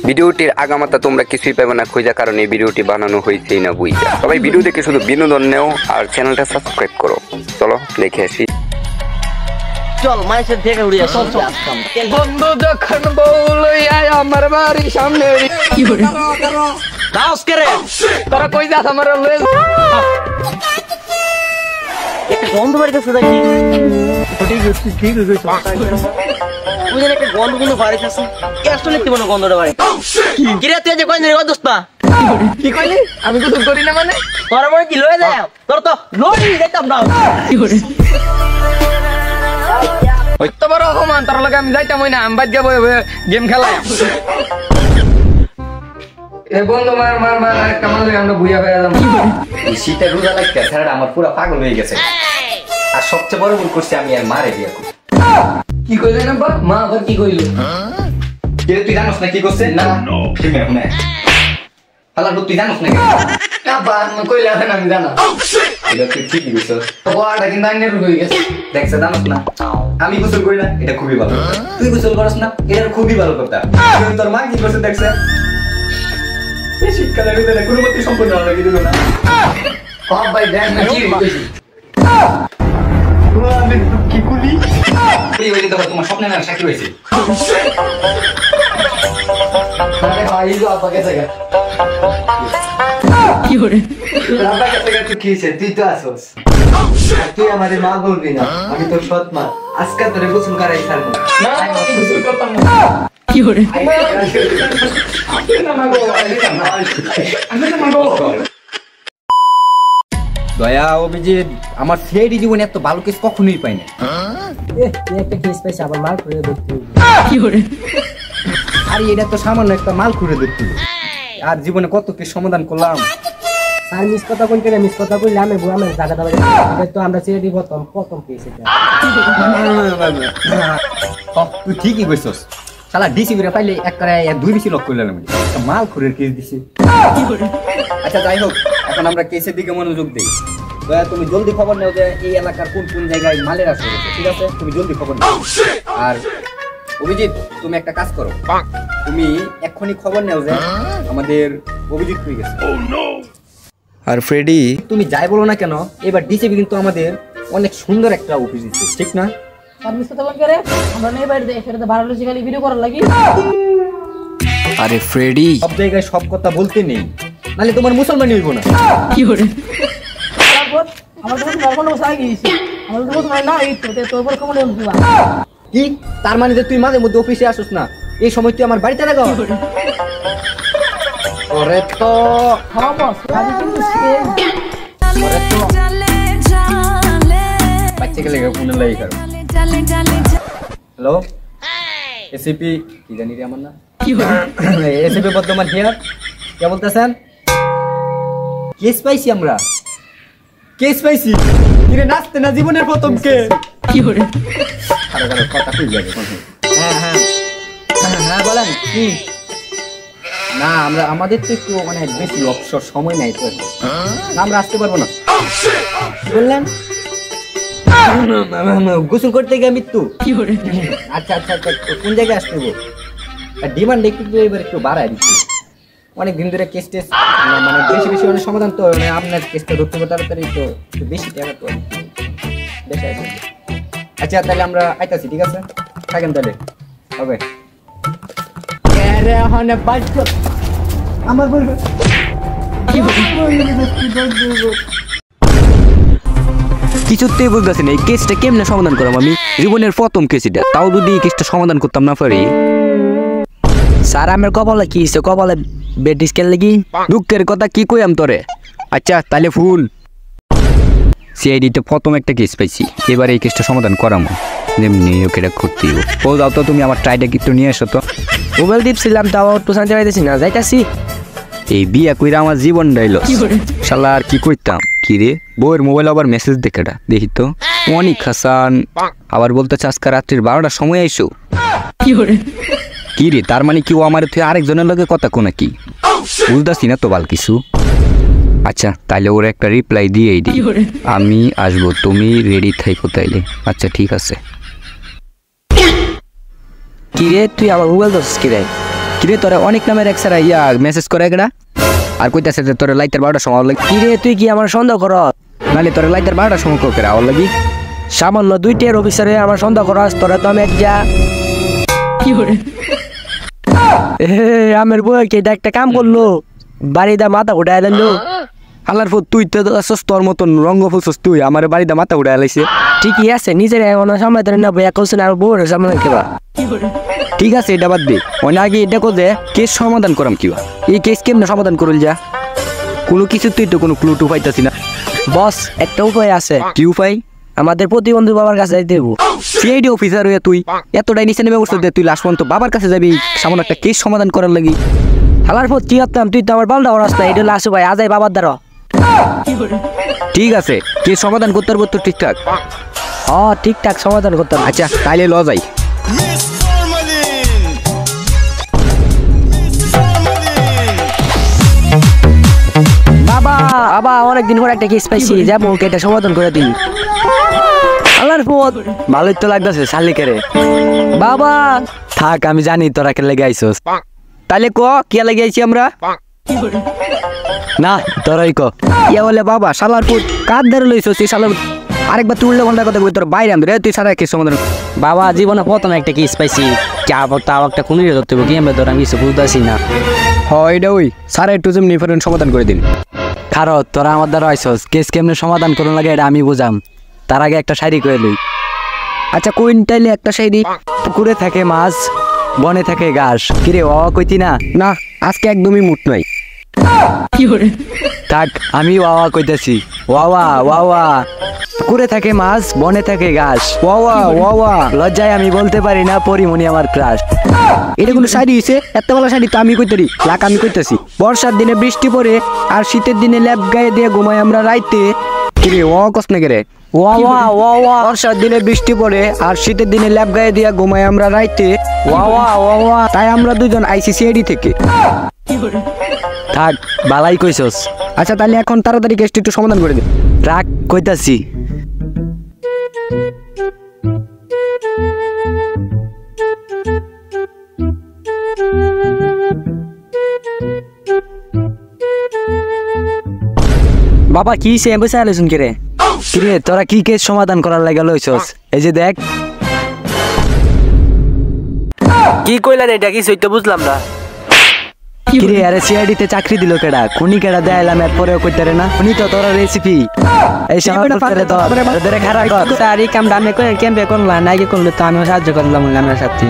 ভিডিওটির আগামাতা তোমরা কিছুই পাবে না খোঁজা, কারণ এই ভিডিওটি বানানো হয়েছেই না বুঝা। সবাই ভিডিও দেখে শুধু বিনোদন নেও আর চ্যানেলটা সাবস্ক্রাইব করো। চলো দেখে আসি। চল মাইসের থেকে উড়িয়ে চল চল বন্ধু যখন বউলই আয় আমার বাড়ির সামনে কি করে দাওস করে তোরা কই যাস আমার লয়ে একটা গন্ধ বাড়িতে শুধু কি ঠিক হয়েছে বুঝলেন একটা গন্ধ কিন্তু বাড়িতে আছে কেষ্ট লিখতে বলো গন্ধটা বাড়ি কি রে তুই যে কই রে দোস্ত না কি কইলি আমি তো করি না মানে তোরা মনে কি লয়ে যায় তোর তো লই যেতাম না কি করে ওই তো বড় অপমান তোর লগে আমি যাইতাম না আমি বাদ যাবো গেম খেলাই এ বন্ধু মার মার মার একটা মারলে আমরা বুইয়া হয়ে গেলাম। এই শীতে রোজা লাগতে স্যার আমার পুরো পাগল হয়ে গেছে। আর সবচেয়ে বড় ভুল করছি আমি আর মারে বিয়া করছি। কি কইলে না বাপ মা আবার কি কইলো তুই জানোস না কি করছে না ঠিক আছে না হালার তুই জানোস না আবার কইলে না আমি জানা এটা তুই ঠিকই কইছস। বড়টা কিন্তু আইনের হয়ে গেছে দেখছ জানোস না আমি গোসল করি না এটা খুবই ভালো তুই গোসল করস না এটা খুবই ভালো কথা তোর মা কি করছে দেখছ এই শীতকালে রোজা কোনো মতে সম্পূর্ণ হলো কি দিল না বাপ ভাই দেখ না কি কইছি আমি কি কুলি এই ওই দেখো তোমার স্বপ্নে না সাক্ষী হইছে আরে ভাই তো আপাকে জায়গা কি করে রাবাকে থেকে তুই কি হইছে তুই তো আসোস তুই আমাদের মা বলবি না আমি তোর সৎ মা আজকে তোরে গোসল করাই ছাড়বো না আমি গোসল করতাম না কি করে দয়া অভিজিৎ আমার ফেরি জীবনে এত ভালো কেস কখনোই পাই না একটা কেস পাইছে আবার মাল করে দেখতে কি করে আর এটা তো সামান্য একটা মাল খুঁড়ে দেখতে আর জীবনে কত কেস সমাধান করলাম আর মিস কথা কোন করে মিস কথা কইলে আমি বুয়া আমি জায়গা দাও এটা তো আমরা ছেড়ে দিব প্রথম কেস এটা তুই ঠিকই কইছস শালা ডিসি করে পাইলে এক করে দুই বেশি লক করলাম আমি একটা মাল খুঁড়ের কেস দিছি কি করে আচ্ছা যাই হোক এখন আমরা কেসের দিকে মনোযোগ দেই দয়া তুমি জলদি খবর নাও যে এই এলাকার কোন কোন জায়গায় মালের আসর হচ্ছে ঠিক আছে তুমি জলদি খবর নাও আর অভিজিৎ তুমি একটা কাজ করো তুমি এক্ষুনি খবর নাও যে আমাদের অভিজিৎ হয়ে গেছে আর ফ্রেডি তুমি যাই বলো না কেন এবার ডিসিপি কিন্তু আমাদের অনেক সুন্দর একটা অফিস দিচ্ছে ঠিক না আর মিস কথা কোন করে আমরা নেই বাইরে দেই সেটা ভালো লজিক্যালি ভিডিও করার লাগি আরে ফ্রেডি সব জায়গায় সব কথা বলতে নেই নালে তোমার মুসলমানি হইব না কি করে তারপর আমার তো নরমাল বসে গিয়েছি আমার তো বসে না এই তো তোর উপর কমলে দিবা কি তার মানে যে তুই মাঝে মধ্যে অফিসে আসছ না এই সময় তুই আমার বাড়িতে লাগাও ওরে তো হ্যাঁ বস আমি কিন্তু সেম বাচ্চাকে লেগে ফোনে লাগি করো হ্যালো এসিপি কি জানি রে আমার না কি করে এসিপি বর্তমান হিয়ার কে বলতেছেন কেস পাইছি আমরা কেস পাইছি কিরে নাচতে না জীবনের প্রথম কে কি করে আরে আরে কথা কই যাবে হ্যাঁ হ্যাঁ হ্যাঁ বলেন কি না আমরা আমাদের তো একটু মানে বেশি অবসর সময় নাই তো না আমরা আসতে পারবো না বললেন গোসল করতে গিয়ে মৃত্যু কি করে আচ্ছা আচ্ছা আচ্ছা কোন জায়গায় আসতে হবে ডিমান্ড একটু এবার একটু বাড়ায় দিচ্ছি অনেক দিন ধরে কেস টেস মানে বেশি বেশি অনেক সমাধান তো মানে আপনার কেসটা ধরতে হবে তাড়াতাড়ি তো একটু বেশি টাকা তো দেখে আসবে আচ্ছা তাহলে আমরা আইতাছি ঠিক আছে থাকেন তাহলে হবে আমার বলবে কি করে কিছুতেই বুঝতেছি না এই কেসটা কেমনে সমাধান করলাম আমি জীবনের প্রথম কেস এটা তাও যদি এই কেসটা সমাধান করতাম না পারি স্যার আমার কপালে কি হয়েছে কপালে বেটিস কেন লাগি দুঃখের কথা কি কইম তোরে আচ্ছা তাহলে ফুল সিআইডিতে প্রথম একটা কেস পাইছি এবার এই কেসটা সমাধান করামো যেমনি ওকে এটা করতেই ও যাও তো তুমি আমার ট্রাইটা একটু নিয়ে এসো তো মোবাইল দিপছিলাম তাও তো শান্তি পাইতেছি না যাইতাছি এই বিয়া কইরা আমার জীবন ডাইলো কি করে শালা আর কি কইতাম কি রে বউয়ের মোবাইল আবার মেসেজ দেখাটা দেখি তো অনিক হাসান আবার বলতেছে আজকে রাত্রির 12টার সময় আইসো কি করে কি রে তার মানে কি ও আমার থেকে আরেকজনের লগে কথা কো নাকি বুঝতাছি না তো বাল কিছু আচ্ছা তাইলে ওর একটা রিপ্লাই দিয়েই দিই আমি আসবো তুমি রেডি থাইকো তাইলে আচ্ছা ঠিক আছে কি রে তুই আমার মোবাইল দোস কি রে কিরে তোরা অনেক নামের এক সারা ইয়া মেসেজ করে একটা আর কইতাছে যে তোর লাইটের 12টার সময় লাগে কিরে তুই কি আমার সন্দেহ কর? নালে তোর লাইটের 12টার সময় কোকে রাও লাগি সামান্য 2টের অফিসারে আমার সন্দেহ করস, তোরা তো আমি এক যা আমার বউ কি একটা কাম করলো, বাড়িতে মাথা উঠাই দিল। আল্লাহর ফুট তুই তো আসস তোর মতন রঙ্গ ফুসস তুই আমার বাড়িতে মাথা উড়াই লাইছে ঠিকই আছে, নিজের এখন সামলাতে না বইয়া কৌশল আর বউর সামনে কেবা। ঠিক আছে এটা বাদ দে অনেক আগে এটা কোজে কেস সমাধান করাম কিবা এই কেস কেমনে সমাধান করল যা কোনো কিছু তুই তো কোনো ক্লু টু পাইতাছি না বস একটা উপায় আছে, কি উপায় আমাদের প্রতিবন্ধী বাবার কাছে দেবো। সিআইডি অফিসার হয়ে তুই এতটাই নিচে নেমে বসতে দে তুই লাস্ট পর্যন্ত বাবার কাছে যাবি সামনে একটা কেস সমাধান করার লাগি হালার পর কি করতাম, তুই তো আমার পাল্টা রাস্তা, এটা হলো আসু ভাই আজাই বাবার দ্বারা। ঠিক আছে কেস সমাধান করতে পারবো তো ঠিকঠাক ঠিকঠাক সমাধান করতাম। আচ্ছা তাইলে ল যাই বাবা বাবা অনেকদিন পর একটা কেস পাইছি, যাবো এটা সমাধান করে দিন। আল্লাহর পথ ভালোই তো লাগতেছে শালিকেরে বাবা থাক আমি জানি তোরা কে লেগে আইসস তাইলে ক কে লেগে আইছি আমরা না তোরাই ক ইয়া বলে বাবা শালার পুত কার ধরে লইছস এই শালার। আরেকবার তুই উল্টো ঘন্টার কথা কই তোর বাইরে আনবে তুই সারা কেস সমাধান বাবা জীবনে প্রথম একটা কেস পাইছি, তাও একটা খুনিরে ধরতে হবে, কি আমি ধর আমি কিছু বুঝতেছি না। হয় এটা ওই সারা একটু যেমনি ফেরেন সমাধান করে দিন খারো তোরা আমার দ্বারা আইসস কেস কেমনে সমাধান করুন লাগে এটা আমি বুঝাম তার আগে একটা শাড়ি করে লই আচ্ছা কুইন্টালে একটা শাড়ি। পুকুরে থাকে মাছ বনে থাকে ঘাস কিরে ও কইতি না না আজকে একদমই মুট নাই। থাক আমি ওয়া কইতেছি ওয়া ওয়া পুকুরে থাকে মাছ বনে থাকে ঘাস ওয়া লজ্জায় আমি বলতে পারি না পরিমণি আমার ক্রাশ এটা কোনো শাড়ি হইছে? এত ভালো শাড়ি তো আমি কইতারি লাখ আমি কইতাছি। বর্ষার দিনে বৃষ্টি পড়ে আর শীতের দিনে ল্যাপ গায়ে দিয়ে ঘুমাই আমরা রাইতে। কিরে ও কস না কেরে ওয়া বর্ষার দিনে বৃষ্টি পড়ে আর শীতের দিনে ল্যাপ গায়ে দিয়ে ঘুমাই আমরা রাইতে। ওয়া তাই আমরা দুজন আইসিসিআইডি থেকে। থাক বালাই কইছস আচ্ছা তাহলে এখন তাড়াতাড়ি কেসটা একটু সমাধান করে দিন। রাগ কইতাছি বাবা কি সে বসে আলোচন করে কিরে তোরা কি কেস সমাধান করার লাগা লইছস এই যে দেখ কি কইলেন, এটা কি সইতে বুঝলাম না। কিরে আরে সিআইডি তে চাকরি দিল কেডা খুনি কেডা দেয়লাম এরপরেও কইতারে না উনি তো তোরা রেসিপি এই সময় করে তো ধরে খারাপ কর স্যার এই কামটা আমি কেমবে করলাম না, আগে করলে তো আমিও সাহায্য করলাম আমার সাথে।